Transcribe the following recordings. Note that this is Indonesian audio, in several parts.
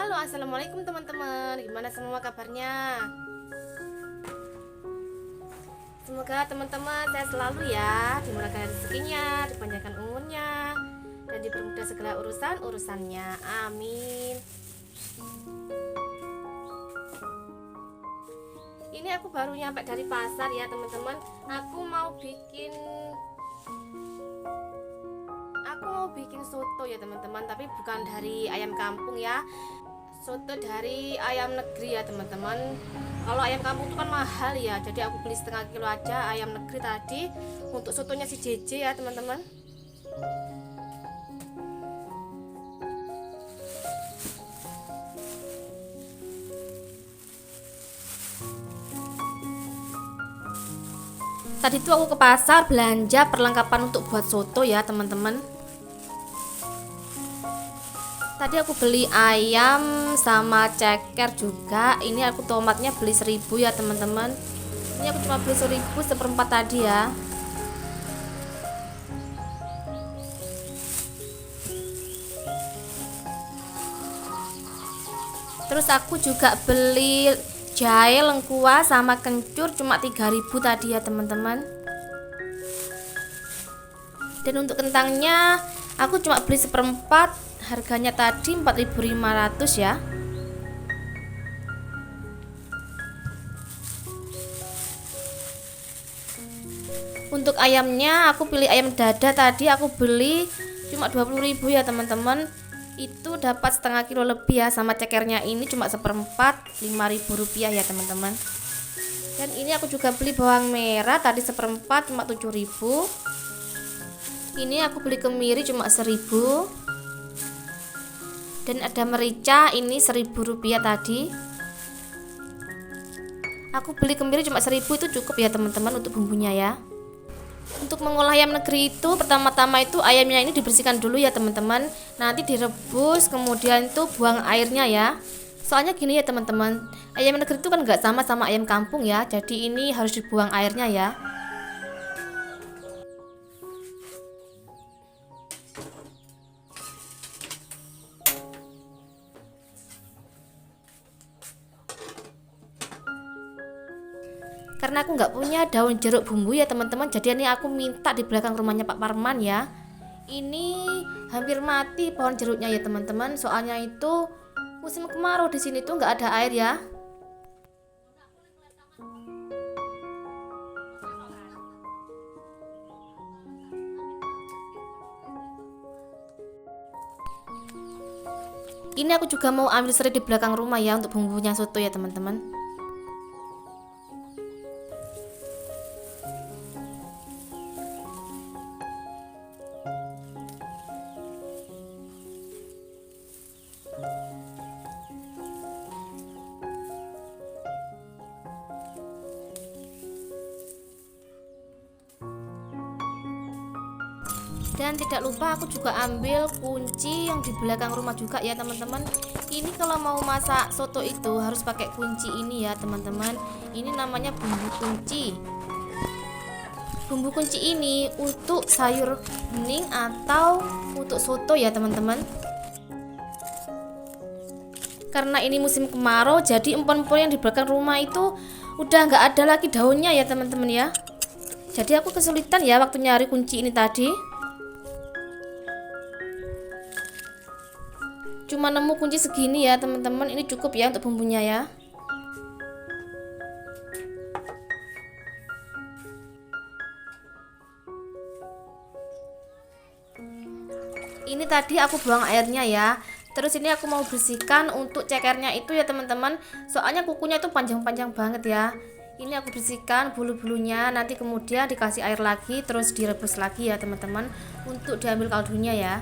Halo, assalamualaikum teman-teman. Gimana semua kabarnya? Semoga teman-teman sehat selalu ya, dimurahkan rezekinya, dipanjangkan umurnya, dan dipermudah segala urusannya. Amin. Ini aku baru nyampe dari pasar ya teman-teman. Aku mau bikin soto ya teman-teman, tapi bukan dari ayam kampung ya. Soto dari ayam negeri ya teman-teman. Kalau ayam kampung itu kan mahal ya, jadi aku beli setengah kilo aja ayam negeri tadi untuk sotonya si JJ ya teman-teman. Tadi tuh aku ke pasar belanja perlengkapan untuk buat soto ya teman-teman. Tadi aku beli ayam sama ceker juga. Ini aku tomatnya beli 1000 ya teman-teman. Ini aku cuma beli 1000 seperempat tadi ya. Terus aku juga beli jahe, lengkuas sama kencur cuma 3000 tadi ya teman-teman. Dan untuk kentangnya aku cuma beli seperempat, harganya tadi 4500 ya. Untuk ayamnya aku pilih ayam dada, tadi aku beli cuma 20.000 ya teman-teman. Itu dapat setengah kilo lebih ya, sama cekernya ini cuma seperempat, 5.000 rupiah ya teman-teman. Dan ini aku juga beli bawang merah, tadi seperempat cuma 7.000. Ini aku beli kemiri cuma 1000. Dan ada merica, ini 1.000 rupiah tadi. Aku beli kemiri cuma 1000, itu cukup ya teman-teman untuk bumbunya ya. Untuk mengolah ayam negeri itu pertama-tama itu ayamnya ini dibersihkan dulu ya teman-teman. Nanti direbus, kemudian itu buang airnya ya. Soalnya gini ya teman-teman, ayam negeri itu kan nggak sama ayam kampung ya. Jadi ini harus dibuang airnya ya. Karena aku nggak punya daun jeruk bumbu ya teman-teman, jadi ini aku minta di belakang rumahnya Pak Parman ya. Ini hampir mati pohon jeruknya ya teman-teman, soalnya itu musim kemarau di sini tuh nggak ada air ya. Ini aku juga mau ambil serai di belakang rumah ya untuk bumbunya soto ya teman-teman. Dan tidak lupa aku juga ambil kunci yang di belakang rumah juga ya teman-teman. Ini kalau mau masak soto itu harus pakai kunci ini ya teman-teman. Ini namanya bumbu kunci. Bumbu kunci ini untuk sayur bening atau untuk soto ya teman-teman. Karena ini musim kemarau, jadi empon-empon yang di belakang rumah itu udah nggak ada lagi daunnya ya teman-teman ya. Jadi aku kesulitan ya waktu nyari kunci ini tadi. Cuma nemu kunci segini ya teman-teman, ini cukup ya untuk bumbunya ya. Ini tadi aku buang airnya ya. Terus ini aku mau bersihkan untuk cekernya itu ya teman-teman. Soalnya kukunya itu panjang-panjang banget ya. Ini aku bersihkan bulu-bulunya, nanti kemudian dikasih air lagi, terus direbus lagi ya teman-teman untuk diambil kaldunya ya.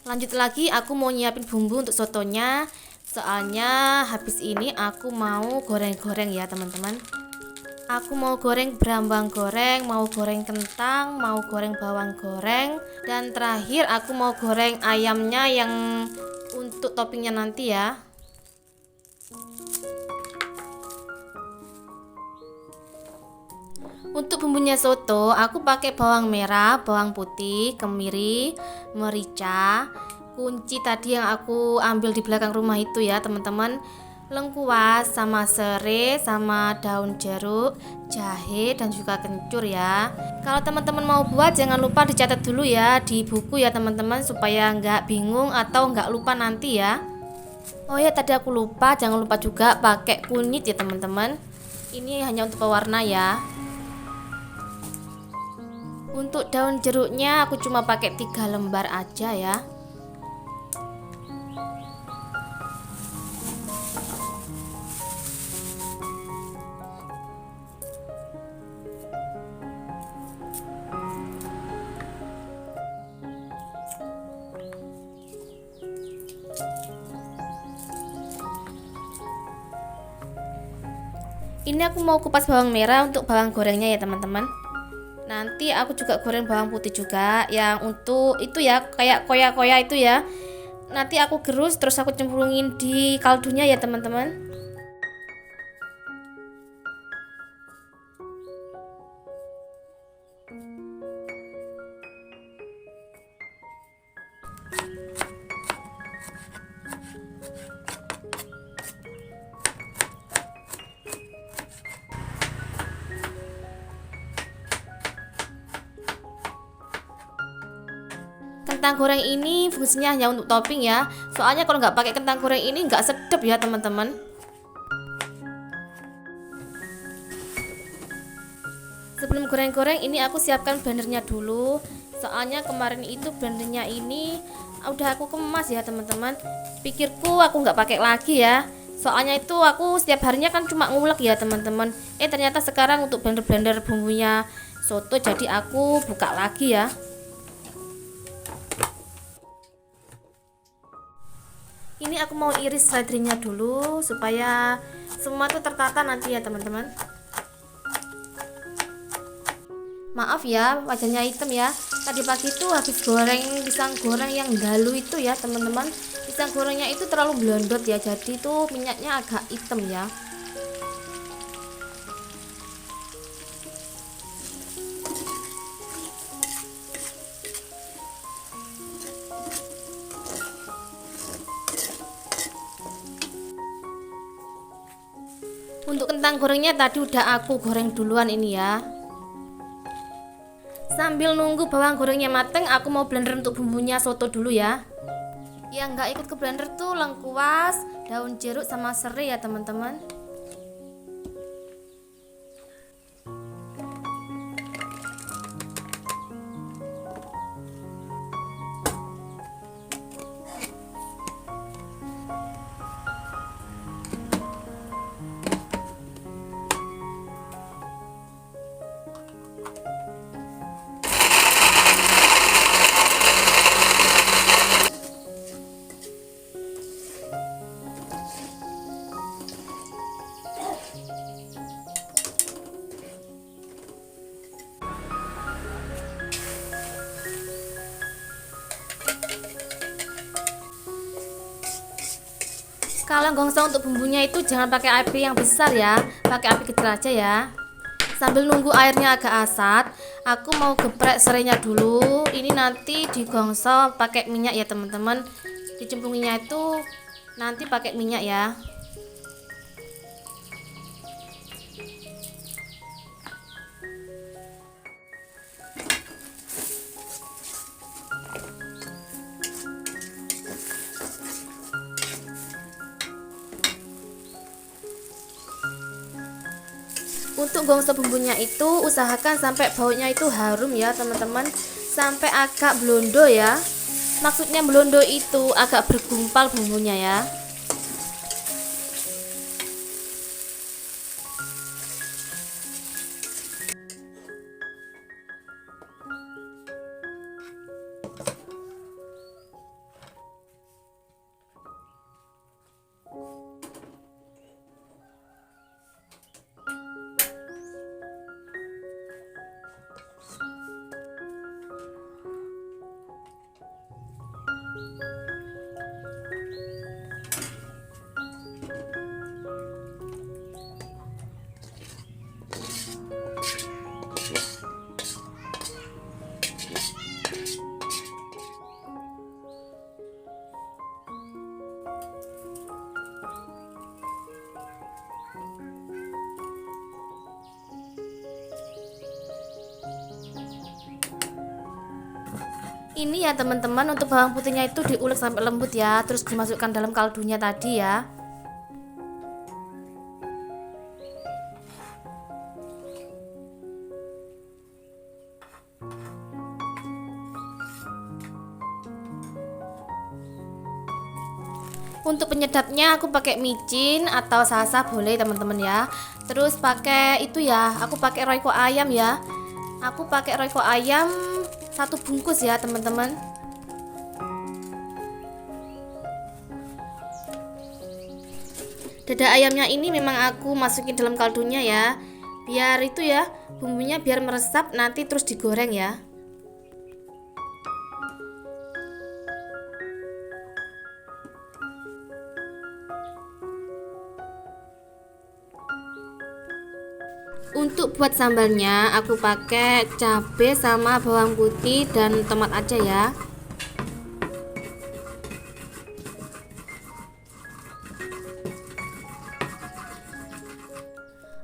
Lanjut lagi, aku mau nyiapin bumbu untuk sotonya. Soalnya habis ini aku mau goreng-goreng ya teman-teman. Aku mau goreng berambang goreng, mau goreng kentang, mau goreng bawang goreng, dan terakhir aku mau goreng ayamnya yang untuk toppingnya nanti ya. Untuk bumbunya soto, aku pakai bawang merah, bawang putih, kemiri, merica, kunci tadi yang aku ambil di belakang rumah itu ya teman-teman, lengkuas sama serai sama daun jeruk, jahe dan juga kencur ya. Kalau teman-teman mau buat jangan lupa dicatat dulu ya di buku ya teman-teman, supaya nggak bingung atau nggak lupa nanti ya. Oh ya, tadi aku lupa, jangan lupa juga pakai kunyit ya teman-teman. Ini hanya untuk pewarna ya. Untuk daun jeruknya aku cuma pakai 3 lembar aja ya. Ini aku mau kupas bawang merah untuk bawang gorengnya ya teman-teman. Nanti aku juga goreng bawang putih juga yang untuk itu ya, kayak koya-koya itu ya. Nanti aku gerus terus aku cemplungin di kaldunya ya teman-teman. Kentang goreng ini fungsinya hanya untuk topping ya. Soalnya kalau nggak pakai kentang goreng ini nggak sedap ya teman-teman. Sebelum goreng-goreng ini aku siapkan blendernya dulu. Soalnya kemarin itu blendernya ini udah aku kemas ya teman-teman. Pikirku aku nggak pakai lagi ya. Soalnya itu aku setiap harinya kan cuma ngulek ya teman-teman. Ternyata sekarang untuk blender-blender bumbunya soto jadi aku buka lagi ya. Ini aku mau iris seledrinya dulu supaya semua tuh tertata nanti ya teman-teman. Maaf ya wajahnya hitam ya. Tadi pagi tuh habis goreng pisang goreng yang dalu itu ya teman-teman. Pisang gorengnya itu terlalu blondot ya, jadi tuh minyaknya agak hitam ya. Untuk kentang gorengnya tadi udah aku goreng duluan ini ya. Sambil nunggu bawang gorengnya mateng, aku mau blender untuk bumbunya soto dulu ya. Yang nggak ikut ke blender tuh lengkuas, daun jeruk sama serai ya teman-teman. Kalau gongso untuk bumbunya itu jangan pakai api yang besar ya, pakai api kecil aja ya. Sambil nunggu airnya agak asat, aku mau geprek serainya dulu. Ini nanti digongso pakai minyak ya teman-teman. Dicemplunginya itu nanti pakai minyak ya. Untuk gongso bumbunya itu usahakan sampai baunya itu harum ya teman-teman, sampai agak blondo ya. Maksudnya blondo itu agak bergumpal bumbunya ya. Ini ya teman-teman, untuk bawang putihnya itu diulek sampai lembut ya, terus dimasukkan dalam kaldunya tadi ya. Untuk penyedapnya aku pakai micin atau sasa boleh teman-teman ya. Terus pakai itu ya, aku pakai Royco ayam ya. Aku pakai Royco ayam 1 bungkus ya teman-teman. Dada ayamnya ini memang aku masukin dalam kaldunya ya, biar itu ya bumbunya biar meresap, nanti terus digoreng ya. Untuk buat sambalnya aku pakai cabai sama bawang putih dan tomat aja ya.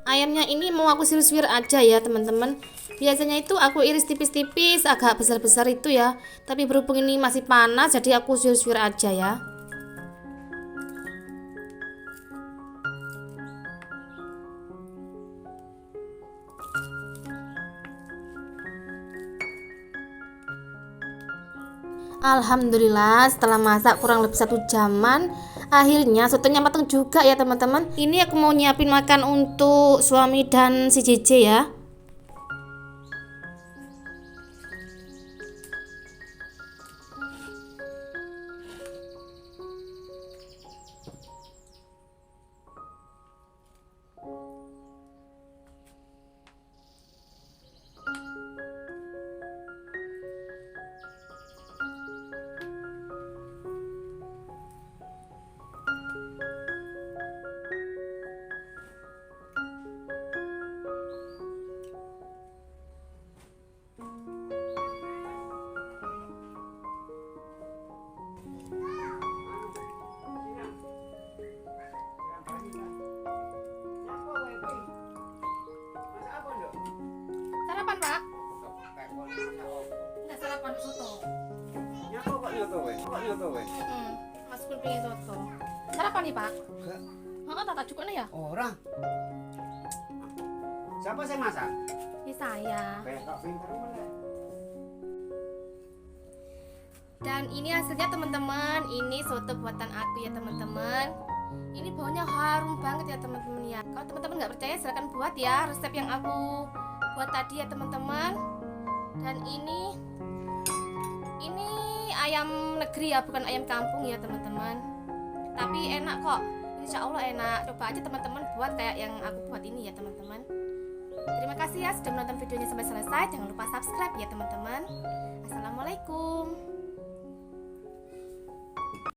Ayamnya ini mau aku suwir-suwir aja ya teman-teman. Biasanya itu aku iris tipis-tipis, agak besar-besar itu ya. Tapi berhubung ini masih panas, jadi aku suwir-suwir aja ya. Alhamdulillah setelah masak kurang lebih 1 jaman, akhirnya sotonya matang juga ya teman-teman. Ini aku mau nyiapin makan untuk suami dan si JJ ya. Sarapan Pak? Nggak sarapan soto. Masukin pengen soto. Sarapan nih Pak? Tak cukup nih ya? Orang. Siapa yang masak? Ini saya. Dan ini hasilnya teman-teman. Ini soto buatan aku ya teman-teman. Ini baunya harum banget ya teman-teman ya. Kalau teman-teman nggak percaya silahkan buat ya resep yang aku buat tadi ya teman-teman. Dan ini ayam negeri ya, bukan ayam kampung ya teman-teman. Tapi enak kok. Insya Allah enak. Coba aja teman-teman buat kayak yang aku buat ini ya teman-teman. Terima kasih ya sudah menonton videonya sampai selesai. Jangan lupa subscribe ya teman-teman. Assalamualaikum.